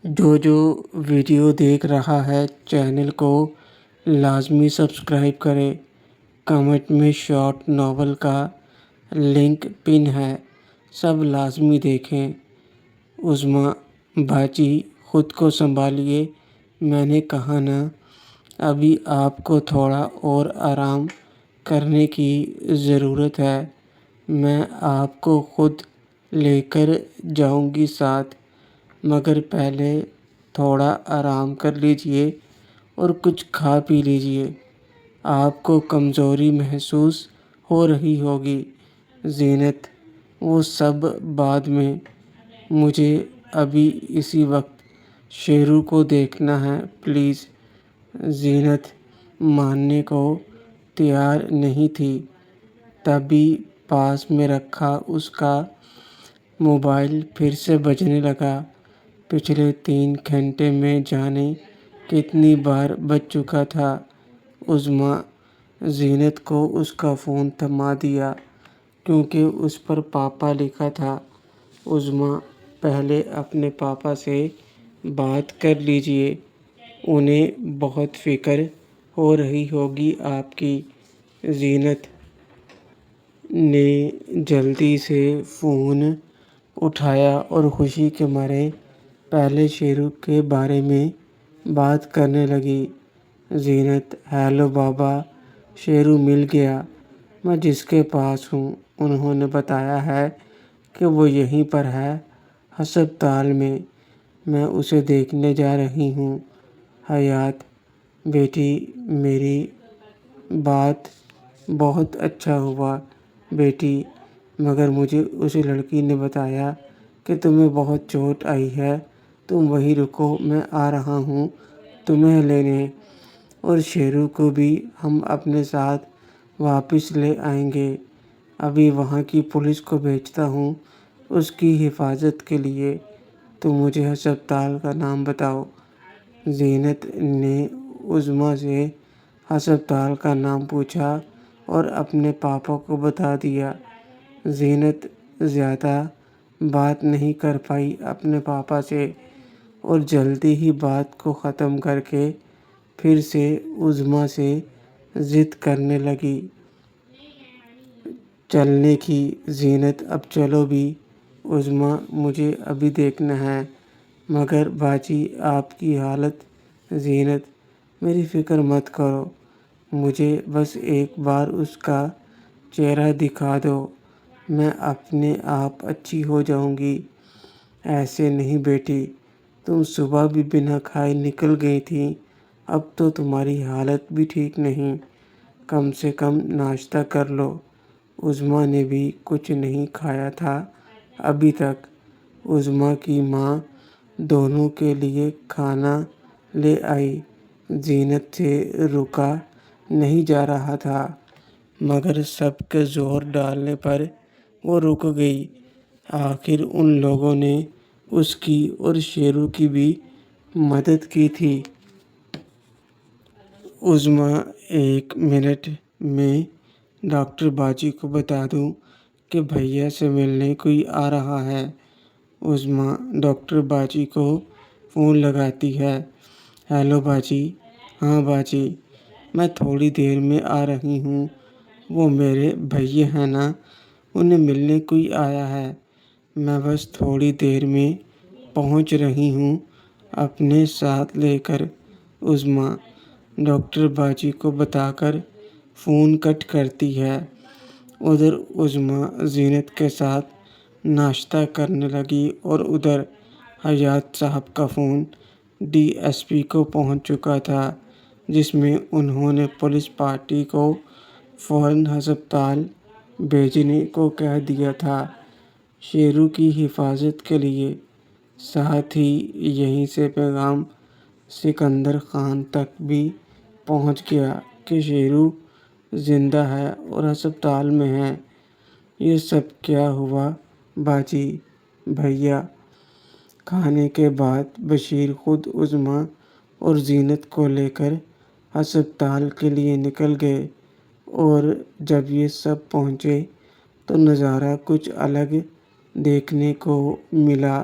جو ویڈیو دیکھ رہا ہے چینل کو لازمی سبسکرائب کرے۔ کمنٹ میں شارٹ ناول کا لنک پن ہے، سب لازمی دیکھیں۔ عظمیٰ باجی خود کو سنبھالیے، میں نے کہا نا، ابھی آپ کو تھوڑا اور آرام کرنے کی ضرورت ہے۔ میں آپ کو خود لے کر جاؤں گی ساتھ، مگر پہلے تھوڑا آرام کر لیجیے اور کچھ کھا پی لیجیے۔ آپ کو کمزوری محسوس ہو رہی ہوگی۔ زینت: وہ سب بعد میں، مجھے ابھی اسی وقت شیرو کو دیکھنا ہے، پلیز۔ زینت ماننے کو تیار نہیں تھی، تبھی پاس میں رکھا اس کا موبائل پھر سے بجنے لگا۔ پچھلے 3 گھنٹے میں جانے کتنی بار بج چکا تھا۔ عظمیٰ زینت کو اس کا فون تھما دیا، کیونکہ اس پر پاپا لکھا تھا۔ عظمیٰ: پہلے اپنے پاپا سے بات کر لیجیے، انہیں بہت فکر ہو رہی ہوگی آپ کی۔ زینت نے جلدی سے فون اٹھایا اور خوشی کے مارے پہلے شیرو کے بارے میں بات کرنے لگی۔ زینت: ہیلو بابا، شیرو مل گیا، میں جس کے پاس ہوں، انہوں نے بتایا ہے کہ وہ یہیں پر ہے، ہسپتال میں، میں اسے دیکھنے جا رہی ہوں۔ حیات: بیٹی میری، بات بہت اچھا ہوا بیٹی، مگر مجھے اس لڑکی نے بتایا کہ تمہیں بہت چوٹ آئی ہے، تم وہیں رکو، میں آ رہا ہوں تمہیں لینے، اور شیرو کو بھی ہم اپنے ساتھ واپس لے آئیں گے۔ ابھی وہاں کی پولیس کو بھیجتا ہوں اس کی حفاظت کے لیے، تم مجھے ہسپتال کا نام بتاؤ۔ زینت نے عظمیٰ سے ہسپتال کا نام پوچھا اور اپنے پاپا کو بتا دیا۔ زینت زیادہ بات نہیں کر پائی اپنے پاپا سے، اور جلدی ہی بات کو ختم کر کے پھر سے عظمیٰ سے ضد کرنے لگی چلنے کی۔ زینت: اب چلو بھی۔ عظمیٰ: مجھے ابھی دیکھنا ہے، مگر باجی آپ کی حالت۔ زینت: میری فکر مت کرو، مجھے بس ایک بار اس کا چہرہ دکھا دو، میں اپنے آپ اچھی ہو جاؤں گی۔ ایسے نہیں بیٹی، تم صبح بھی بنا کھائے نکل گئی تھی، اب تو تمہاری حالت بھی ٹھیک نہیں، کم سے کم ناشتہ کر لو۔ عظمیٰ نے بھی کچھ نہیں کھایا تھا ابھی تک۔ عظمیٰ کی ماں دونوں کے لیے کھانا لے آئی۔ زینت سے رکا نہیں جا رہا تھا، مگر سب کے زور ڈالنے پر وہ رک گئی۔ آخر ان لوگوں نے اس کی اور شیرو کی بھی مدد کی تھی۔ عظمیٰ: 1 منٹ میں ڈاکٹر باجی کو بتا دوں کہ بھیا سے ملنے کوئی آ رہا ہے۔ عظمیٰ ڈاکٹر باجی کو فون لگاتی ہے۔ ہیلو باجی۔ ہاں باجی، میں تھوڑی دیر میں آ رہی ہوں، وہ میرے بھیا ہیں نا، انہیں ملنے کوئی آیا ہے، میں بس تھوڑی دیر میں پہنچ رہی ہوں اپنے ساتھ لے کر۔ عظمیٰ ڈاکٹر باجی کو بتا کر فون کٹ کرتی ہے۔ ادھر عظمیٰ زینت کے ساتھ ناشتہ کرنے لگی اور ادھر حیات صاحب کا فون ڈی ایس پی کو پہنچ چکا تھا، جس میں انہوں نے پولیس پارٹی کو فوراً ہسپتال بھیجنے کو کہہ دیا تھا، شیرو کی حفاظت کے لیے۔ ساتھ ہی یہیں سے پیغام سکندر خان تک بھی پہنچ گیا کہ شیرو زندہ ہے اور ہسپتال میں ہے۔ یہ سب کیا ہوا باجی بھیا؟ کھانے کے بعد بشیر خود عظمیٰ اور زینت کو لے کر ہسپتال کے لیے نکل گئے، اور جب یہ سب پہنچے تو نظارہ کچھ الگ دیکھنے کو ملا۔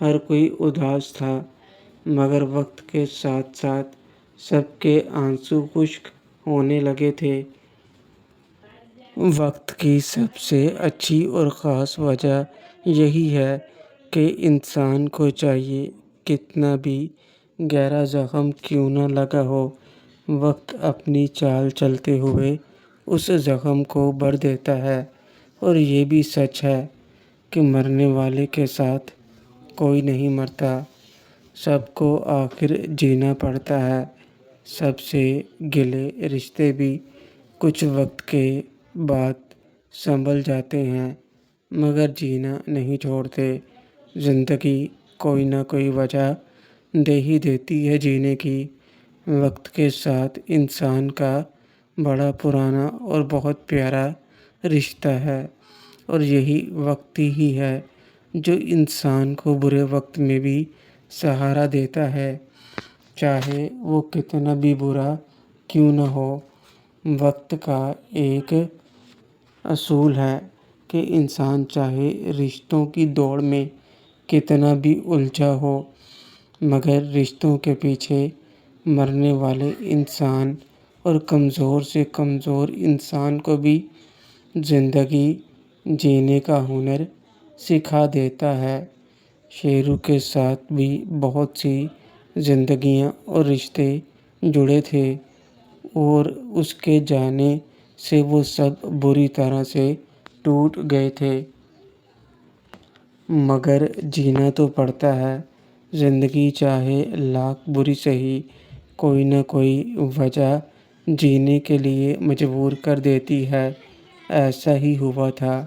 ہر کوئی اداس تھا، مگر وقت کے ساتھ ساتھ سب کے آنسو خشک ہونے لگے تھے۔ وقت کی سب سے اچھی اور خاص وجہ یہی ہے کہ انسان کو چاہیے کتنا بھی گہرا زخم کیوں نہ لگا ہو، وقت اپنی چال چلتے ہوئے اس زخم کو بھر دیتا ہے۔ اور یہ بھی سچ ہے کہ مرنے والے کے ساتھ کوئی نہیں مرتا، سب کو آخر جینا پڑتا ہے۔ سب سے گلے رشتے بھی کچھ وقت کے بعد سنبھل جاتے ہیں، مگر جینا نہیں چھوڑتے۔ زندگی کوئی نہ کوئی وجہ دے ہی دیتی ہے جینے کی۔ وقت کے ساتھ انسان کا بڑا پرانا اور بہت پیارا رشتہ ہے، اور یہی وقت ہی ہے جو انسان کو برے وقت میں بھی سہارا دیتا ہے، چاہے وہ کتنا بھی برا کیوں نہ ہو۔ وقت کا ایک اصول ہے کہ انسان چاہے رشتوں کی دوڑ میں کتنا بھی الجھا ہو، مگر رشتوں کے پیچھے مرنے والے انسان اور کمزور سے کمزور انسان کو بھی زندگی جینے کا ہنر سکھا دیتا ہے۔ شیرو کے ساتھ بھی بہت سی زندگیاں اور رشتے جڑے تھے، اور اس کے جانے سے وہ سب بری طرح سے ٹوٹ گئے تھے، مگر جینا تو پڑتا ہے۔ زندگی چاہے لاکھ بری سہی، کوئی نہ کوئی وجہ جینے کے لیے مجبور کر دیتی ہے۔ ایسا ہی ہوا تھا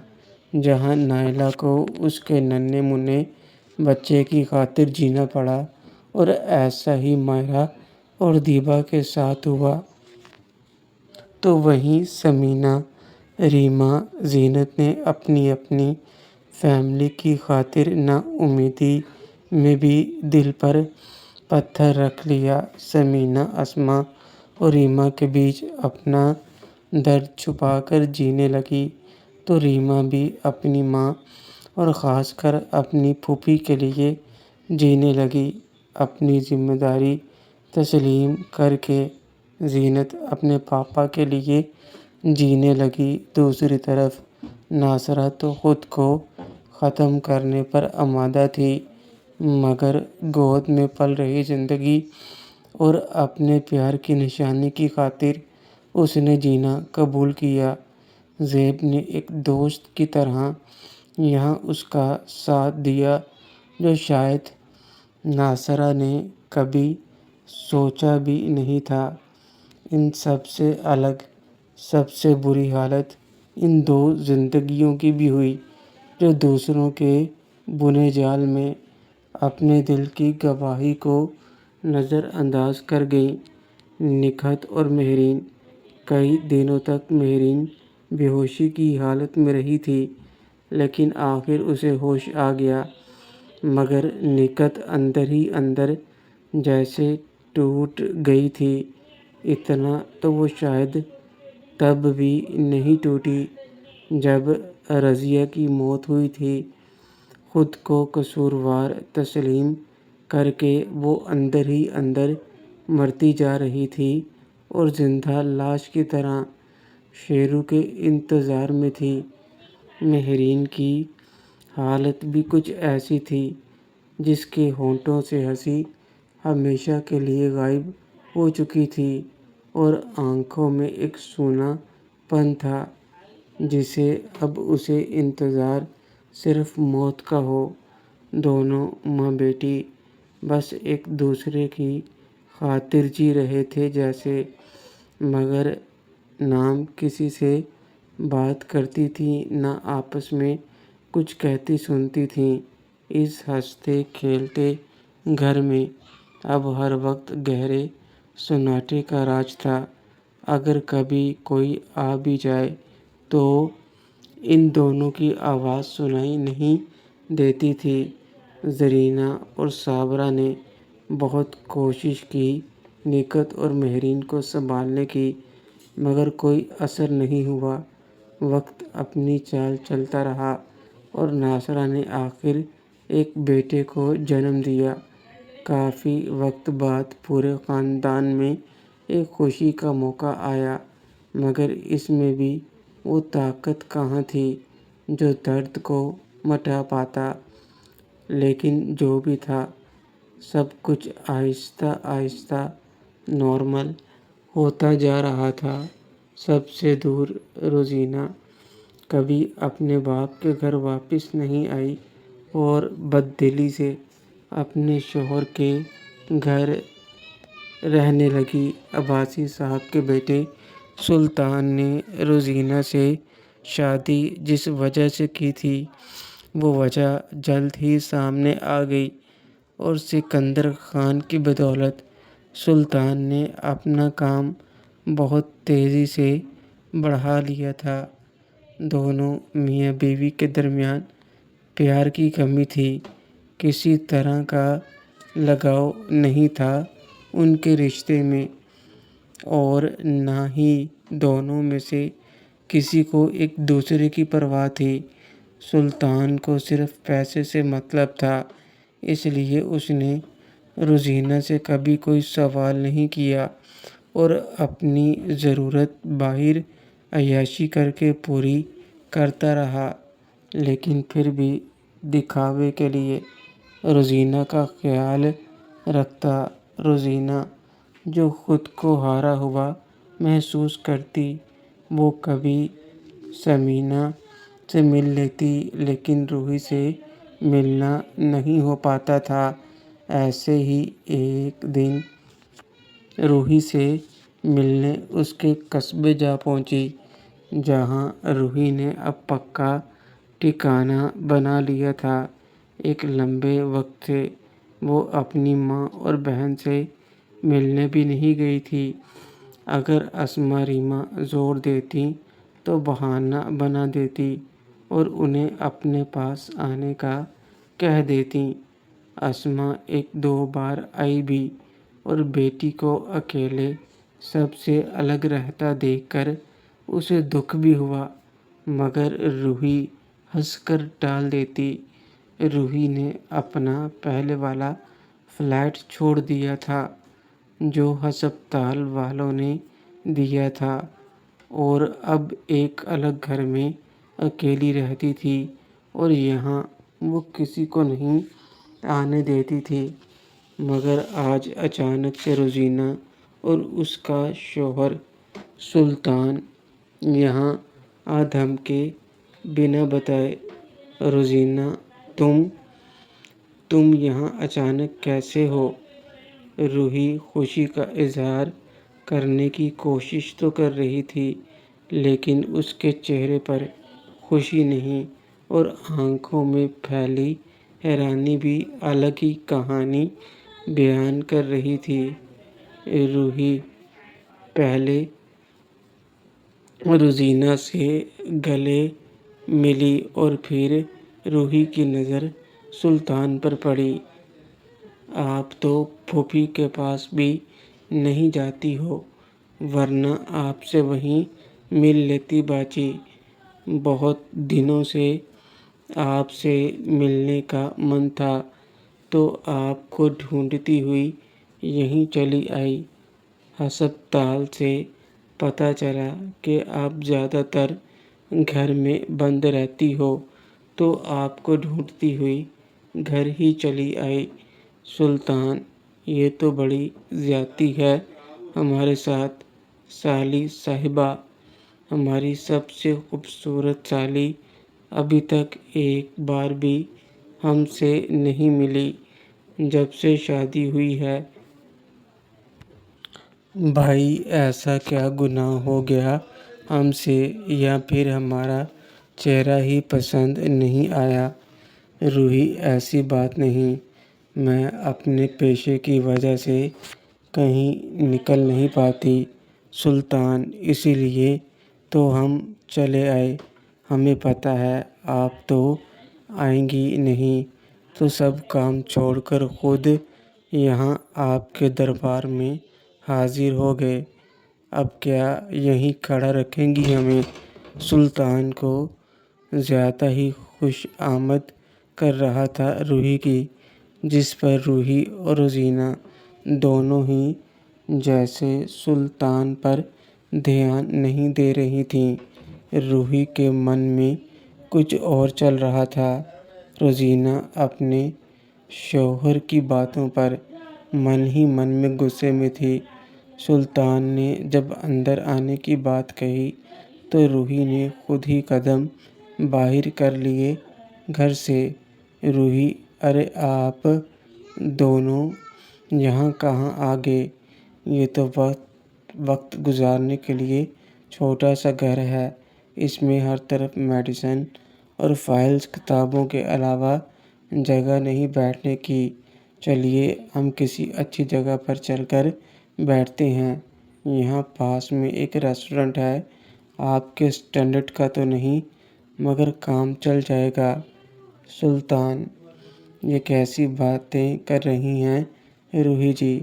جہاں نائلہ کو اس کے ننھے منھے بچے کی خاطر جینا پڑا، اور ایسا ہی ماہرہ اور دیبا کے ساتھ ہوا۔ تو وہیں ثمینہ، ریمہ، زینت نے اپنی اپنی فیملی کی خاطر نا امیدی میں بھی دل پر پتھر رکھ لیا۔ ثمینہ اسماء اور ریمہ کے بیچ اپنا درد چھپا کر جینے لگی، تو ریمہ بھی اپنی ماں اور خاص کر اپنی پھوپھی کے لیے جینے لگی، اپنی ذمہ داری تسلیم کر کے۔ زینت اپنے پاپا کے لیے جینے لگی۔ دوسری طرف ناصرہ تو خود کو ختم کرنے پر آمادہ تھی، مگر گود میں پل رہی زندگی اور اپنے پیار کی نشانی کی خاطر اس نے جینا قبول کیا۔ زیب نے ایک دوست کی طرح یہاں اس کا ساتھ دیا، جو شاید ناصرہ نے کبھی سوچا بھی نہیں تھا۔ ان سب سے الگ سب سے بری حالت ان دو زندگیوں کی بھی ہوئی، جو دوسروں کے بنے جال میں اپنے دل کی گواہی کو نظر انداز کر گئیں۔ نکہت اور مہرین۔ کئی دنوں تک مہرین بے ہوشی کی حالت میں رہی تھی، لیکن آخر اسے ہوش آ گیا، مگر نکہت اندر ہی اندر جیسے ٹوٹ گئی تھی۔ اتنا تو وہ شاید تب بھی نہیں ٹوٹی جب رضیہ کی موت ہوئی تھی۔ خود کو قصوروار تسلیم کر کے وہ اندر ہی اندر مرتی جا رہی تھی، اور زندہ لاش کی طرح شیرو کے انتظار میں تھی۔ مہرین کی حالت بھی کچھ ایسی تھی، جس کے ہونٹوں سے ہنسی ہمیشہ کے لیے غائب ہو چکی تھی، اور آنکھوں میں ایک سونا پن تھا، جسے اب اسے انتظار صرف موت کا ہو۔ دونوں ماں بیٹی بس ایک دوسرے کی خاطر جی رہے تھے جیسے، مگر نہ کسی سے بات کرتی تھیں، نہ آپس میں کچھ کہتی سنتی تھیں۔ اس ہنستے کھیلتے گھر میں اب ہر وقت گہرے سناٹے کا راج تھا۔ اگر کبھی کوئی آ بھی جائے تو ان دونوں کی آواز سنائی نہیں دیتی تھی۔ زرینہ اور صابرہ نے بہت کوشش کی نکہت اور مہرین کو سنبھالنے کی، مگر کوئی اثر نہیں ہوا۔ وقت اپنی چال چلتا رہا، اور ناصرہ نے آخر ایک بیٹے کو جنم دیا۔ کافی وقت بعد پورے خاندان میں ایک خوشی کا موقع آیا، مگر اس میں بھی وہ طاقت کہاں تھی جو درد کو مٹا پاتا۔ لیکن جو بھی تھا، سب کچھ آہستہ آہستہ نارمل ہوتا جا رہا تھا۔ سب سے دور روزینہ کبھی اپنے باپ کے گھر واپس نہیں آئی اور بددلی سے اپنے شوہر کے گھر رہنے لگی۔ عباسی صاحب کے بیٹے سلطان نے روزینہ سے شادی جس وجہ سے کی تھی، وہ وجہ جلد ہی سامنے آ گئی اور سکندر خان کی بدولت سلطان نے اپنا کام بہت تیزی سے بڑھا لیا تھا۔ دونوں میاں بیوی کے درمیان پیار کی کمی تھی، کسی طرح کا لگاؤ نہیں تھا ان کے رشتے میں، اور نہ ہی دونوں میں سے کسی کو ایک دوسرے کی پرواہ تھی۔ سلطان کو صرف پیسے سے مطلب تھا، اس لیے اس نے روزینہ سے کبھی کوئی سوال نہیں کیا اور اپنی ضرورت باہر عیاشی کر کے پوری کرتا رہا، لیکن پھر بھی دکھاوے کے لیے روزینہ کا خیال رکھتا۔ روزینہ جو خود کو ہارا ہوا محسوس کرتی، وہ کبھی ثمینہ سے مل لیتی، لیکن روحی سے ملنا نہیں ہو پاتا تھا۔ ایسے ہی ایک دن روحی سے ملنے اس کے قصبے جا پہنچی، جہاں روحی نے اب پکا ٹھکانہ بنا لیا تھا۔ ایک لمبے وقت سے وہ اپنی ماں اور بہن سے ملنے بھی نہیں گئی تھی۔ اگر اسماء ریمہ زور دیتی تو بہانہ بنا دیتی اور انہیں اپنے پاس آنے کا کہہ دیتی۔ اسماء ایک دو بار آئی بھی اور بیٹی کو اکیلے سب سے الگ رہتا دیکھ کر اسے دکھ بھی ہوا، مگر روحی ہنس کر ٹال دیتی۔ روحی نے اپنا پہلے والا فلیٹ چھوڑ دیا تھا جو ہسپتال والوں نے دیا تھا، اور اب ایک الگ گھر میں اکیلی رہتی تھی، اور یہاں وہ کسی کو نہیں آنے دیتی تھی۔ مگر آج اچانک سے روزینہ اور اس کا شوہر سلطان یہاں آ دھمکے بنا بتائے۔ روزینہ تم یہاں اچانک کیسے ہو؟ روحی خوشی کا اظہار کرنے کی کوشش تو کر رہی تھی، لیکن اس کے چہرے پر خوشی نہیں، اور آنکھوں میں پھیلی حیرانی بھی الگ ہی کہانی بیان کر رہی تھی۔ روحی پہلے روزینہ سے گلے ملی اور پھر روحی کی نظر سلطان پر پڑی۔ آپ تو پھوپھی کے پاس بھی نہیں جاتی ہو، ورنہ آپ سے وہیں مل لیتی باجی۔ بہت دنوں سے آپ سے ملنے کا من تھا، تو آپ کو ڈھونڈتی ہوئی یہیں چلی آئی۔ ہسپتال سے پتہ چلا کہ آپ زیادہ تر گھر میں بند رہتی ہو، تو آپ کو ڈھونڈتی ہوئی گھر ہی چلی آئی۔ سلطان، یہ تو بڑی زیادتی ہے ہمارے ساتھ۔ سالی صاحبہ، ہماری سب سے خوبصورت سالی ابھی تک ایک بار بھی ہم سے نہیں ملی جب سے شادی ہوئی ہے۔ بھائی، ایسا کیا گناہ ہو گیا ہم سے، یا پھر ہمارا چہرہ ہی پسند نہیں آیا؟ روحی، ایسی بات نہیں، میں اپنے پیشے کی وجہ سے کہیں نکل نہیں پاتی۔ سلطان، اسی لیے تو ہم چلے آئے۔ ہمیں پتہ ہے آپ تو آئیں گی نہیں، تو سب کام چھوڑ کر خود یہاں آپ کے دربار میں حاضر ہو گئے۔ اب کیا یہیں کھڑا رکھیں گی ہمیں؟ سلطان کو زیادہ ہی خوش آمد کر رہا تھا روحی کی، جس پر روحی اور روزینہ دونوں ہی جیسے سلطان پر دھیان نہیں دے رہی تھیں۔ روحی کے من میں کچھ اور چل رہا تھا۔ روزینہ اپنے شوہر کی باتوں پر من ہی من میں غصے میں تھی۔ سلطان نے جب اندر آنے کی بات کہی تو روحی نے خود ہی قدم باہر کر لیے گھر سے۔ روحی: ارے آپ دونوں یہاں کہاں آ گئے؟ یہ تو وقت گزارنے کے لیے چھوٹا سا گھر ہے، اس میں ہر طرف میڈیسن اور فائلز، کتابوں کے علاوہ جگہ نہیں بیٹھنے کی۔ چلیے ہم کسی اچھی جگہ پر چل کر بیٹھتے ہیں۔ یہاں پاس میں ایک ریسٹورنٹ ہے، آپ کے اسٹینڈرڈ کا تو نہیں مگر کام چل جائے گا۔ سلطان: یہ کیسی باتیں کر رہی ہیں روحی جی؟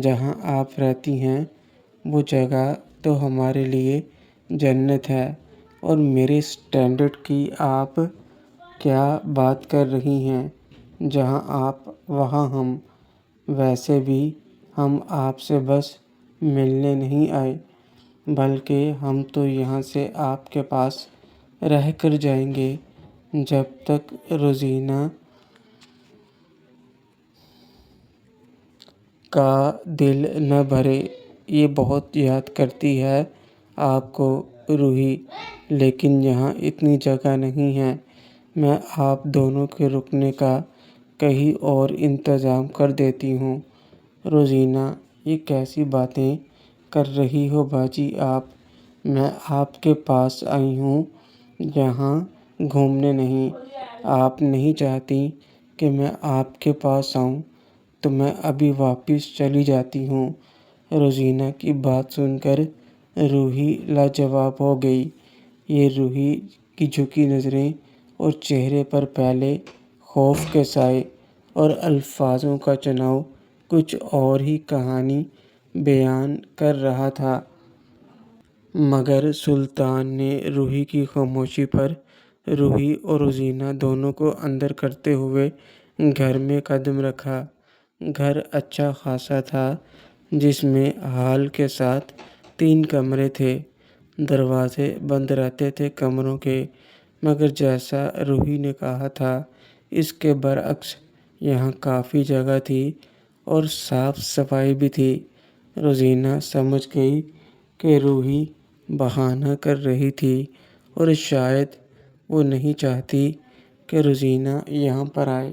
جہاں آپ رہتی ہیں وہ جگہ تو ہمارے لیے جنت ہے، اور میرے اسٹینڈرڈ کی آپ کیا بات کر رہی ہیں؟ جہاں آپ وہاں ہم۔ ویسے بھی ہم آپ سے بس ملنے نہیں آئے، بلکہ ہم تو یہاں سے آپ کے پاس رہ کر جائیں گے جب تک روزینہ کا دل نہ بھرے۔ یہ بہت یاد کرتی ہے آپ کو روحی، لیکن یہاں اتنی جگہ نہیں ہے۔ میں آپ دونوں کے رکنے کا کہیں اور انتظام کر دیتی ہوں۔ روزینہ: یہ کیسی باتیں کر رہی ہو باجی آپ؟ میں آپ کے پاس آئی ہوں یہاں گھومنے نہیں۔ آپ نہیں چاہتی کہ میں آپ کے پاس آؤں تو میں ابھی واپس چلی جاتی ہوں۔ روزینہ کی بات سن کر روحی لاجواب ہو گئی۔ یہ روحی کی جھکی نظریں اور چہرے پر پہلے خوف کے سائے اور الفاظوں کا چناؤ کچھ اور ہی کہانی بیان کر رہا تھا۔ مگر سلطان نے روحی کی خاموشی پر روحی اور روزینہ دونوں کو اندر کرتے ہوئے گھر میں قدم رکھا۔ گھر اچھا خاصا تھا، جس میں ہال کے ساتھ 3 کمرے تھے۔ دروازے بند رہتے تھے کمروں کے، مگر جیسا روحی نے کہا تھا اس کے برعکس یہاں کافی جگہ تھی اور صاف صفائی بھی تھی۔ روزینہ سمجھ گئی کہ روحی بہانہ کر رہی تھی اور شاید وہ نہیں چاہتی کہ روزینہ یہاں پر آئے۔